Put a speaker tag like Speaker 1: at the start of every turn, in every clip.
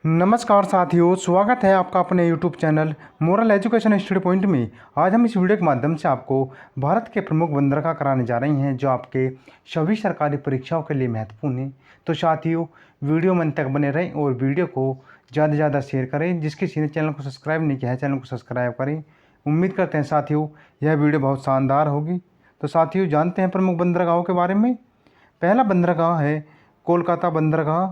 Speaker 1: नमस्कार साथियों, स्वागत है आपका अपने YouTube channel moral education study point में। आज हम इस वीडियो के माध्यम से आपको भारत के प्रमुख बंदरगाह कराने जा रहे हैं जो आपके सभी सरकारी परीक्षाओं के लिए महत्वपूर्ण हैं। तो साथियों, वीडियो में अंत तक बने रहें और वीडियो को ज़्यादा से ज़्यादा शेयर करें। जिसके किसी ने चैनल को सब्सक्राइब नहीं किया है, चैनल को सब्सक्राइब करें। उम्मीद करते हैं साथियों यह वीडियो बहुत शानदार होगी। तो साथियों, जानते हैं प्रमुख बंदरगाहों के बारे में। पहला बंदरगाह है कोलकाता बंदरगाह।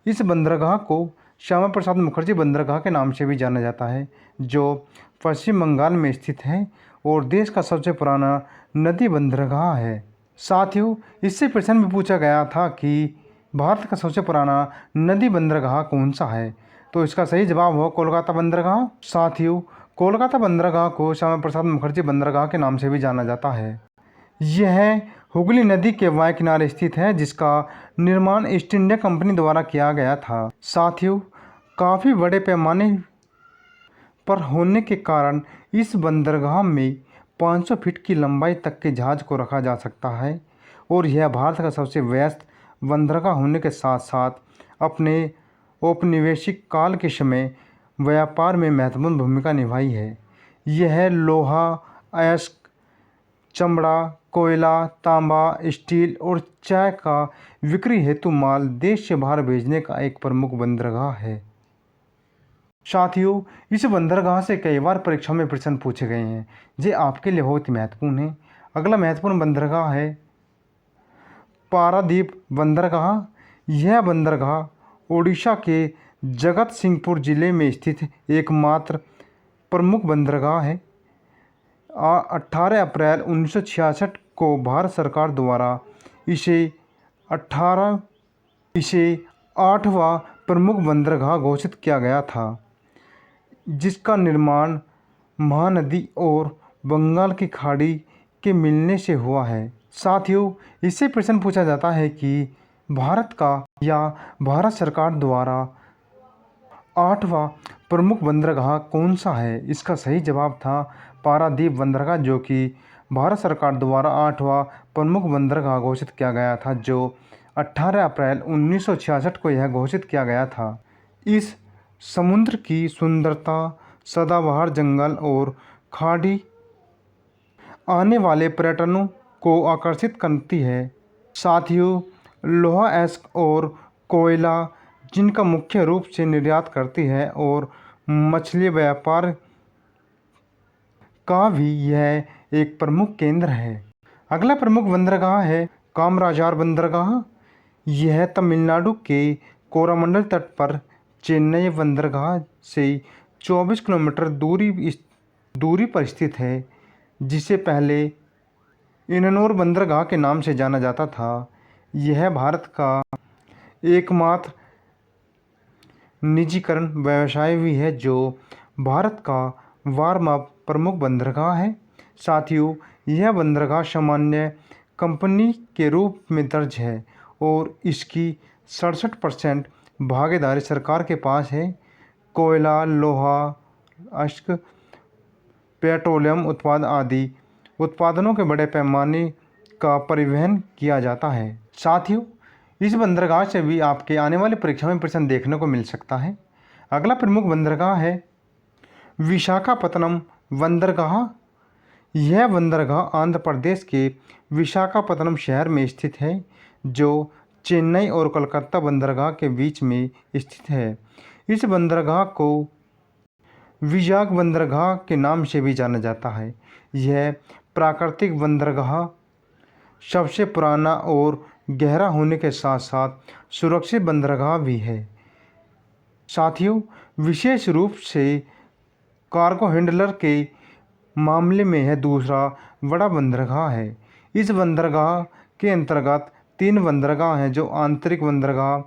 Speaker 1: इस बंदरगाह को श्यामा प्रसाद मुखर्जी बंदरगाह के नाम से भी जाना जाता है, जो पश्चिम बंगाल में स्थित है और देश का सबसे पुराना नदी बंदरगाह है। साथियों, इससे प्रश्न भी पूछा गया था कि भारत का सबसे पुराना नदी बंदरगाह कौन सा है, तो इसका सही जवाब हो कोलकाता बंदरगाह। साथियों, कोलकाता बंदरगाह को श्यामा प्रसाद मुखर्जी बंदरगाह के नाम से भी जाना जाता है। यह हुगली नदी के वाय किनारे स्थित है, जिसका निर्माण ईस्ट इंडिया कंपनी द्वारा किया गया था। साथियों, काफ़ी बड़े पैमाने पर होने के कारण इस बंदरगाह में 500 फीट की लंबाई तक के जहाज़ को रखा जा सकता है और यह भारत का सबसे व्यस्त बंदरगाह होने के साथ साथ अपने औपनिवेशिक काल के समय व्यापार में महत्वपूर्ण भूमिका निभाई है। यह लोहा, अयस्क, चमड़ा, कोयला, तांबा, स्टील और चाय का बिक्री हेतु माल देश से बाहर भेजने का एक प्रमुख बंदरगाह है। साथियों, इस बंदरगाह से कई बार परीक्षा में प्रश्न पूछे गए हैं, जो आपके लिए बहुत ही महत्वपूर्ण है। अगला महत्वपूर्ण बंदरगाह है पारादीप बंदरगाह। यह बंदरगाह ओडिशा के जगत सिंहपुर जिले में स्थित एकमात्र प्रमुख बंदरगाह है। 18 अप्रैल 1966 को भारत सरकार द्वारा इसे 8वां प्रमुख बंदरगाह घोषित किया गया था, जिसका निर्माण महानदी और बंगाल की खाड़ी के मिलने से हुआ है। साथियों, इससे प्रश्न पूछा जाता है कि भारत का या भारत सरकार द्वारा 8वां प्रमुख बंदरगाह कौन सा है। इसका सही जवाब था पारादीप बंदरगाह, जो कि भारत सरकार द्वारा 8वां प्रमुख बंदरगाह घोषित किया गया था, जो 18 अप्रैल 1966 को यह घोषित किया गया था। इस समुद्र की सुंदरता, सदाबहार जंगल और खाड़ी आने वाले पर्यटकों को आकर्षित करती है। साथियों, लोहा, अयस्क और कोयला जिनका मुख्य रूप से निर्यात करती है और मछली व्यापार का भी यह एक प्रमुख केंद्र है। अगला प्रमुख बंदरगाह है कामराजार बंदरगाह। यह तमिलनाडु के कोरामंडल तट पर चेन्नई बंदरगाह से 24 किलोमीटर दूरी पर स्थित है, जिसे पहले इननोर बंदरगाह के नाम से जाना जाता था। यह भारत का एकमात्र निजीकरण व्यवसाय भी है जो भारत का 12वां प्रमुख बंदरगाह है। साथियों, यह बंदरगाह सामान्य कंपनी के रूप में दर्ज है और इसकी 67% भागीदारी सरकार के पास है। कोयला, लोहा, अयस्क, पेट्रोलियम उत्पाद आदि उत्पादनों के बड़े पैमाने का परिवहन किया जाता है। साथियों, इस बंदरगाह से भी आपके आने वाले परीक्षा में प्रश्न देखने को मिल सकता है। अगला प्रमुख बंदरगाह है विशाखापत्तनम बंदरगाह। यह बंदरगाह आंध्र प्रदेश के विशाखापत्तनम शहर में स्थित है, जो चेन्नई और कोलकाता बंदरगाह के बीच में स्थित है। इस बंदरगाह को विजाग बंदरगाह के नाम से भी जाना जाता है। यह प्राकृतिक बंदरगाह सबसे पुराना और गहरा होने के साथ साथ सुरक्षित बंदरगाह भी है। साथियों, विशेष रूप से कार्गो हैंडलर के मामले में यह दूसरा बड़ा बंदरगाह है। इस बंदरगाह के अंतर्गत 3 बंदरगाह हैं, जो आंतरिक बंदरगाह,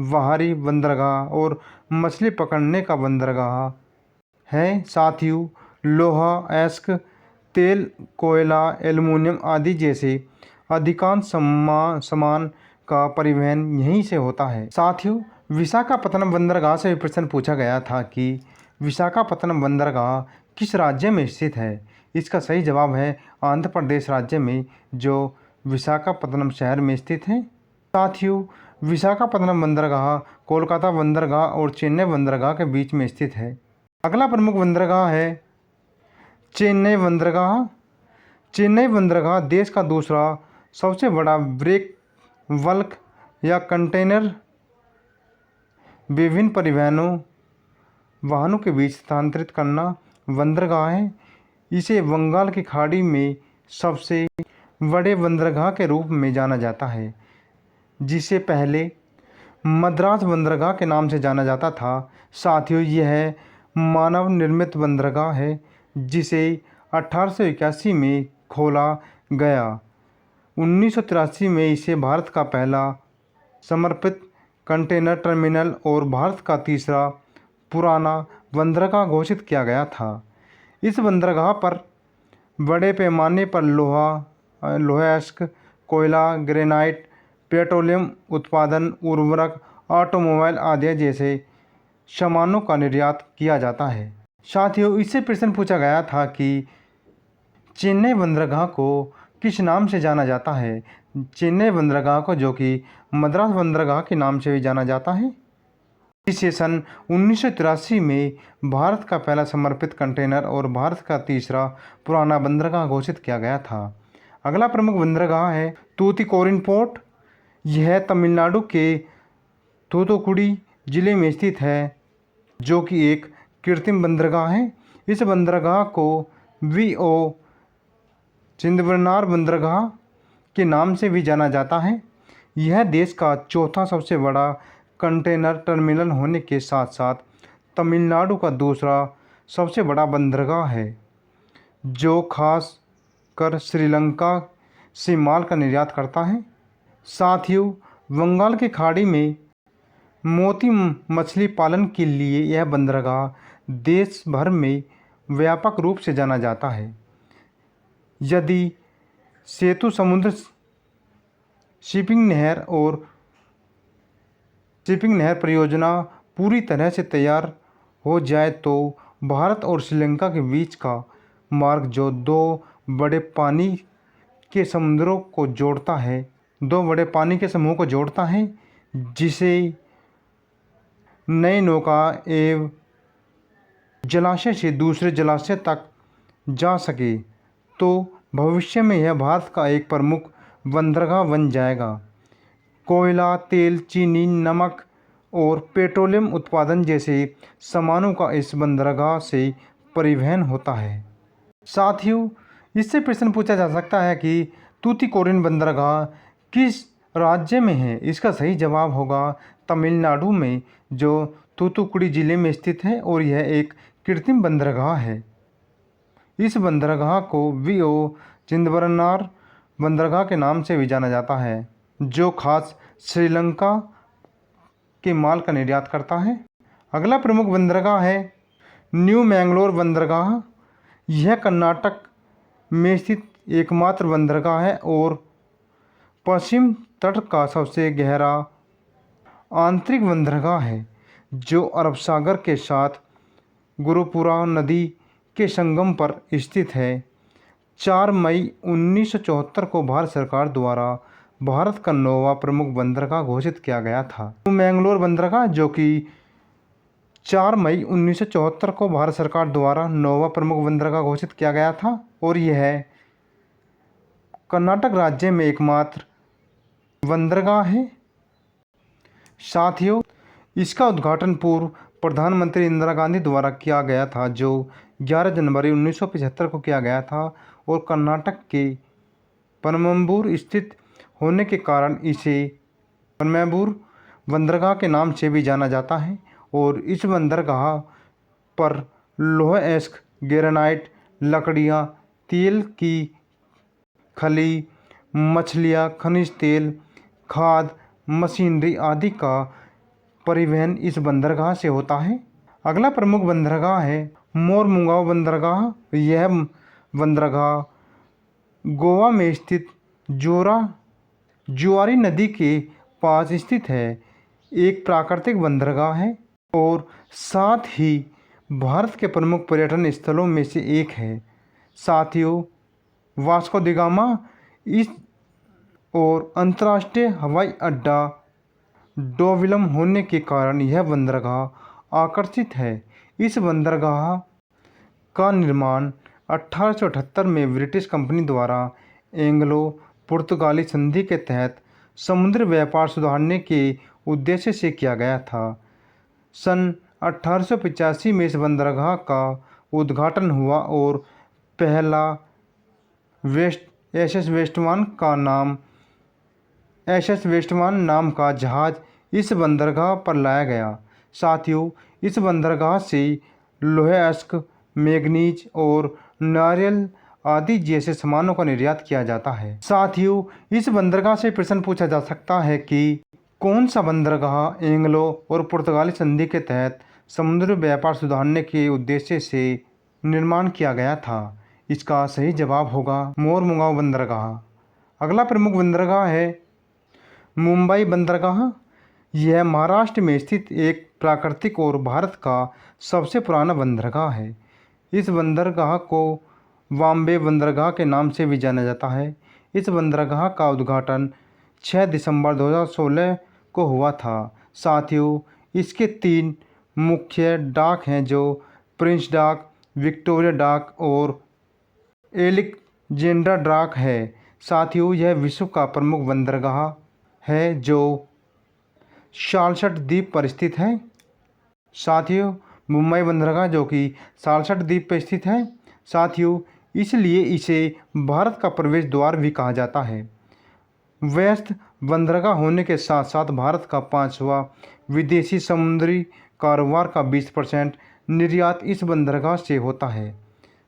Speaker 1: बाहरी बंदरगाह और मछली पकड़ने का बंदरगाह है। साथियों, लोहा, अयस्क, तेल, कोयला, एल्युमिनियम आदि जैसे अधिकांश सामान का परिवहन यहीं से होता है। साथियों, विशाखापत्तनम बंदरगाह से भी प्रश्न पूछा गया था कि विशाखापत्तनम बंदरगाह किस राज्य में स्थित है। इसका सही जवाब है आंध्र प्रदेश राज्य में, जो विशाखापत्तनम शहर में स्थित है। साथियों, विशाखापत्तनम बंदरगाह कोलकाता बंदरगाह और चेन्नई बंदरगाह के बीच में स्थित है। अगला प्रमुख बंदरगाह है चेन्नई बंदरगाह। चेन्नई बंदरगाह देश का दूसरा सबसे बड़ा ब्रेक बल्क या कंटेनर विभिन्न परिवहनों वाहनों के बीच स्थानांतरित करना बंदरगाह है। इसे बंगाल की खाड़ी में सबसे बड़े बंदरगाह के रूप में जाना जाता है, जिसे पहले मद्रास बंदरगाह के नाम से जाना जाता था। साथियों, यह मानव निर्मित बंदरगाह है जिसे 1881 में खोला गया। 1983 में इसे भारत का पहला समर्पित कंटेनर टर्मिनल और भारत का तीसरा पुराना बंदरगाह घोषित किया गया था। इस बंदरगाह पर बड़े पैमाने पर लोहा कोयला, ग्रेनाइट, पेट्रोलियम उत्पादन, उर्वरक, ऑटोमोबाइल आदि जैसे सामानों का निर्यात किया जाता है। साथियों, इससे प्रश्न पूछा गया था कि चेन्नई बंदरगाह को किस नाम से जाना जाता है। चेन्नई बंदरगाह को, जो कि मद्रास बंदरगाह के नाम से भी जाना जाता है, इसे सन 1983 में भारत का पहला समर्पित कंटेनर और भारत का तीसरा पुराना बंदरगाह घोषित किया गया था। अगला प्रमुख बंदरगाह है तूतीकोरिन पोर्ट। यह तमिलनाडु के तूतुकुड़ी जिले में स्थित है, जो कि एक कृत्रिम बंदरगाह है। इस बंदरगाह को वी.ओ. चिदंबरनार बंदरगाह के नाम से भी जाना जाता है। यह देश का चौथा सबसे बड़ा कंटेनर टर्मिनल होने के साथ साथ तमिलनाडु का दूसरा सबसे बड़ा बंदरगाह है, जो खास कर श्रीलंका से माल का निर्यात करता है। साथियों, बंगाल की खाड़ी में मोती मछली पालन के लिए यह बंदरगाह देश भर में व्यापक रूप से जाना जाता है। यदि सेतु समुद्र शिपिंग नहर परियोजना पूरी तरह से तैयार हो जाए तो भारत और श्रीलंका के बीच का मार्ग, जो दो बड़े पानी के समूहों को जोड़ता है, जिसे नए नौका एवं जलाशय से दूसरे जलाशय तक जा सके, तो भविष्य में यह भारत का एक प्रमुख बंदरगाह बन जाएगा। कोयला, तेल, चीनी, नमक और पेट्रोलियम उत्पादन जैसे सामानों का इस बंदरगाह से परिवहन होता है। साथियों, इससे प्रश्न पूछा जा सकता है कि तूतीकोरिन बंदरगाह किस राज्य में है। इसका सही जवाब होगा तमिलनाडु में, जो तूतुकुड़ी जिले में स्थित है और यह एक कृत्रिम बंदरगाह है। इस बंदरगाह को वी.ओ. चिदंबरनार बंदरगाह के नाम से भी जाना जाता है, जो खास श्रीलंका के माल का निर्यात करता है। अगला प्रमुख बंदरगाह है न्यू मैंगलोर बंदरगाह। यह कर्नाटक में स्थित एकमात्र बंदरगाह है और पश्चिम तट का सबसे गहरा आंतरिक बंदरगाह है, जो अरब सागर के साथ गुरुपुरा नदी के संगम पर स्थित है। 4 मई 1974 को भारत सरकार द्वारा भारत का 9वां प्रमुख बंदरगाह घोषित किया गया था। मैंगलोर बंदरगाह, जो कि 4 मई 1974 को भारत सरकार द्वारा 9वां प्रमुख बंदरगाह घोषित किया गया था और यह कर्नाटक राज्य में एकमात्र बंदरगाह है। साथियों, इसका उद्घाटन पूर्व प्रधानमंत्री इंदिरा गांधी द्वारा किया गया था, जो 11 जनवरी 1975 को किया गया था और कर्नाटक के पनम्बूर स्थित होने के कारण इसे पनम्बूर बंदरगाह के नाम से भी जाना जाता है और इस बंदरगाह पर लोहा, ग्रेनाइट, लकड़ियाँ, तेल की खली, मछलियाँ, खनिज तेल, खाद, मशीनरी आदि का परिवहन इस बंदरगाह से होता है। अगला प्रमुख बंदरगाह है मोरमुगांव बंदरगाह। यह बंदरगाह गोवा में स्थित जुआरी नदी के पास स्थित है। एक प्राकृतिक बंदरगाह है और साथ ही भारत के प्रमुख पर्यटन स्थलों में से एक है। साथियों, वास्को द गामा इस और अंतर्राष्ट्रीय हवाई अड्डा डोविलम होने के कारण यह बंदरगाह आकर्षित है। इस बंदरगाह का निर्माण 1878 में ब्रिटिश कंपनी द्वारा एंग्लो पुर्तगाली संधि के तहत समुद्री व्यापार सुधारने के उद्देश्य से किया गया था। सन 1885 में इस बंदरगाह का उद्घाटन हुआ और पहला एस एस वेस्टवान नाम का जहाज़ इस बंदरगाह पर लाया गया। साथियों, इस बंदरगाह से लोहे अयस्क, मैग्नीज और नारियल आदि जैसे सामानों का निर्यात किया जाता है। साथियों, इस बंदरगाह से प्रश्न पूछा जा सकता है कि कौन सा बंदरगाह एंग्लो और पुर्तगाली संधि के तहत समुद्री व्यापार सुधारने के उद्देश्य से निर्माण किया गया था। इसका सही जवाब होगा मोरमुगांव बंदरगाह। अगला प्रमुख बंदरगाह है मुंबई बंदरगाह। यह महाराष्ट्र में स्थित एक प्राकृतिक और भारत का सबसे पुराना बंदरगाह है। इस बंदरगाह को बॉम्बे बंदरगाह के नाम से भी जाना जाता है। इस बंदरगाह का उद्घाटन 6 दिसंबर 2016 को हुआ था। साथियों, इसके 3 मुख्य डाक हैं जो प्रिंस डाक, विक्टोरिया डाक और एलेक्जेंड्रा डाक है। साथियों, यह विश्व का प्रमुख बंदरगाह है जो सालसट द्वीप पर स्थित है। साथियों, मुंबई बंदरगाह जो कि सालसट द्वीप पर स्थित है। साथियों, इसलिए इसे भारत का प्रवेश द्वार भी कहा जाता है। व्यस्त बंदरगाह होने के साथ साथ भारत का 5वां विदेशी समुद्री कारोबार का 20% निर्यात इस बंदरगाह से होता है।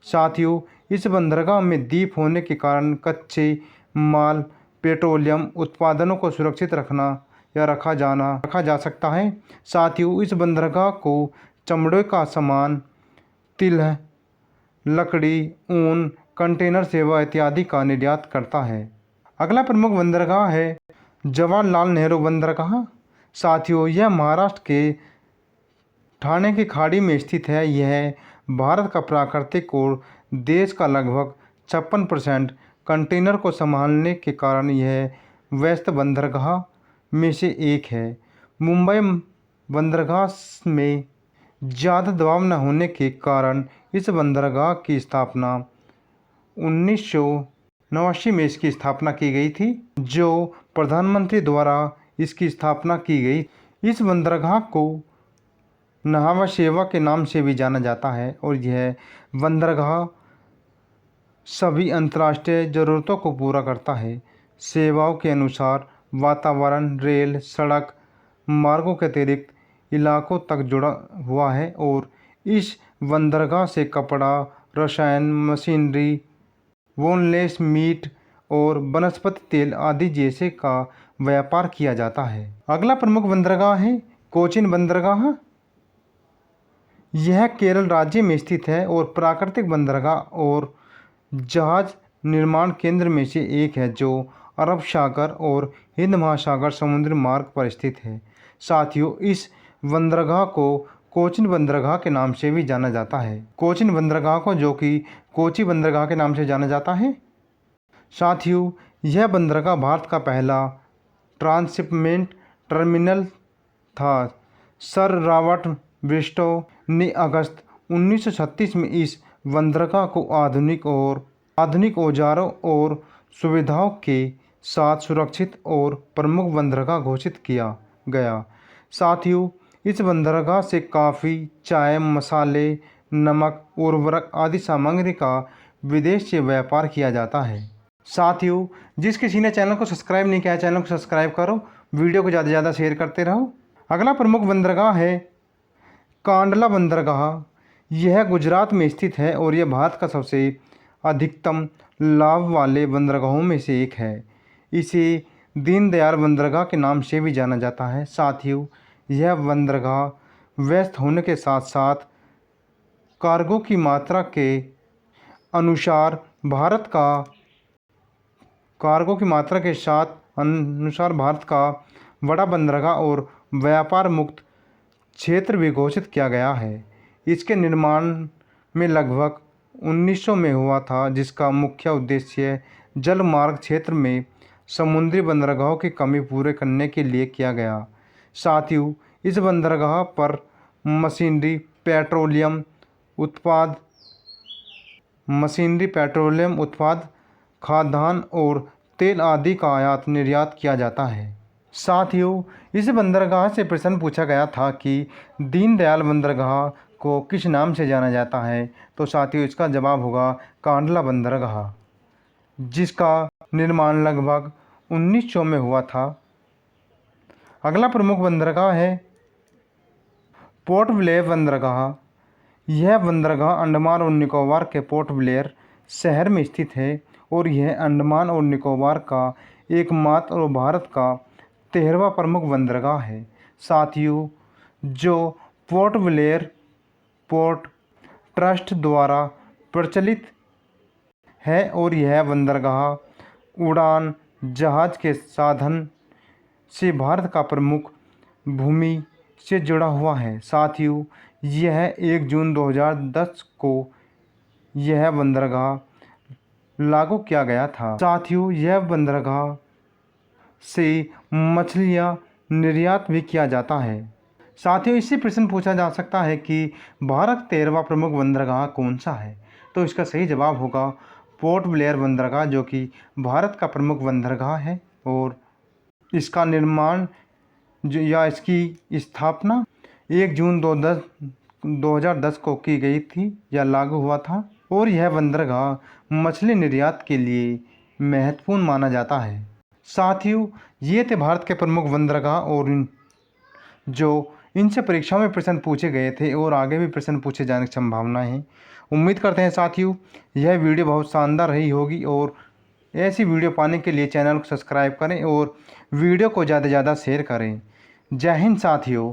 Speaker 1: साथियों, इस बंदरगाह में द्वीप होने के कारण कच्चे माल, पेट्रोलियम उत्पादनों को सुरक्षित रखा जा सकता है। साथियों, इस बंदरगाह को चमड़े का सामान, तिल, लकड़ी, ऊन, कंटेनर सेवा इत्यादि का निर्यात करता है। अगला प्रमुख बंदरगाह है जवाहरलाल नेहरू बंदरगाह। साथियों, यह महाराष्ट्र के ठाणे की खाड़ी में स्थित है। यह भारत का प्राकृतिक और देश का लगभग 56% कंटेनर को संभालने के कारण यह व्यस्त बंदरगाह में से एक है। मुंबई बंदरगाह में ज़्यादा दबाव न होने के कारण इस बंदरगाह की स्थापना 1989 में इसकी स्थापना की गई थी, जो प्रधानमंत्री द्वारा इसकी स्थापना की गई। इस बंदरगाह को नहावा सेवा के नाम से भी जाना जाता है और यह बंदरगाह सभी अंतर्राष्ट्रीय ज़रूरतों को पूरा करता है। सेवाओं के अनुसार वातावरण, रेल, सड़क मार्गों के अतिरिक्त इलाकों तक जुड़ा हुआ है और इस बंदरगाह से कपड़ा, रसायन, मशीनरी, बोनलेस मीट और वनस्पति तेल आदि जैसे का व्यापार किया जाता है। अगला प्रमुख बंदरगाह है कोचीन बंदरगाह। यह केरल राज्य में स्थित है और प्राकृतिक बंदरगाह और जहाज निर्माण केंद्र में से एक है जो अरब सागर और हिंद महासागर समुद्री मार्ग पर स्थित है। साथियों, इस बंदरगाह को कोचीन बंदरगाह के नाम से भी जाना जाता है। कोचीन बंदरगाह को जो कि कोची बंदरगाह के नाम से जाना जाता है। साथियों, यह बंदरगाह भारत का पहला ट्रांसशिपमेंट टर्मिनल था। सर रॉबर्ट ब्रिस्टो ने अगस्त 1936 में इस बंदरगाह को आधुनिक औजारों और सुविधाओं के साथ सुरक्षित और प्रमुख बंदरगाह घोषित किया गया। साथियों, इस बंदरगाह से कॉफ़ी, चाय, मसाले, नमक, उर्वरक आदि सामग्री का विदेश से व्यापार किया जाता है। साथियों, जिस किसी ने चैनल को सब्सक्राइब नहीं किया है, चैनल को सब्सक्राइब करो, वीडियो को ज़्यादा से ज़्यादा शेयर करते रहो। अगला प्रमुख बंदरगाह है कांडला बंदरगाह। यह गुजरात में स्थित है और यह भारत का सबसे अधिकतम लाभ वाले बंदरगाहों में से एक है। इसे दीनदयाल बंदरगाह के नाम से भी जाना जाता है। साथियों, यह बंदरगाह व्यस्त होने के साथ साथ कार्गो की मात्रा के अनुसार भारत का बड़ा बंदरगाह और व्यापार मुक्त क्षेत्र भी घोषित किया गया है। इसके निर्माण में लगभग 1900 में हुआ था, जिसका मुख्य उद्देश्य जल मार्ग क्षेत्र में समुद्री बंदरगाहों की कमी पूरे करने के लिए किया गया। साथियों, इस बंदरगाह पर मशीनरी, पेट्रोलियम उत्पाद, खाद्यान्न और तेल आदि का आयात निर्यात किया जाता है। साथियों, इस बंदरगाह से प्रश्न पूछा गया था कि दीनदयाल बंदरगाह को किस नाम से जाना जाता है। तो साथियों, इसका जवाब होगा कांडला बंदरगाह, जिसका निर्माण लगभग 1900 में हुआ था। अगला प्रमुख बंदरगाह है पोर्ट ब्लेयर बंदरगाह। यह बंदरगाह अंडमान और निकोबार के पोर्ट ब्लेयर शहर में स्थित है और यह अंडमान और निकोबार का एकमात्र और भारत का 13वां प्रमुख बंदरगाह है। साथियों, जो पोर्ट ब्लेयर पोर्ट ट्रस्ट द्वारा प्रचलित है और यह बंदरगाह उड़ान जहाज के साधन से भारत का प्रमुख भूमि से जुड़ा हुआ है। साथियों, यह 1 जून 2010 को यह बंदरगाह लागू किया गया था। साथियों, यह बंदरगाह से मछलियां निर्यात भी किया जाता है। साथियों, इससे प्रश्न पूछा जा सकता है कि भारत 13वां प्रमुख बंदरगाह कौन सा है। तो इसका सही जवाब होगा पोर्ट ब्लेयर बंदरगाह, जो कि भारत का प्रमुख बंदरगाह है और इसका निर्माण या इसकी स्थापना 1 जून 2010 को की गई थी या लागू हुआ था और यह बंदरगाह मछली निर्यात के लिए महत्वपूर्ण माना जाता है। साथियों, ये थे भारत के प्रमुख बंदरगाह और जो इनसे परीक्षाओं में प्रश्न पूछे गए थे और आगे भी प्रश्न पूछे जाने की संभावना है। उम्मीद करते हैं साथियों यह वीडियो बहुत शानदार रही होगी और ऐसी वीडियो पाने के लिए चैनल को सब्सक्राइब करें और वीडियो को ज़्यादा से ज़्यादा शेयर करें। जय हिंद साथियों।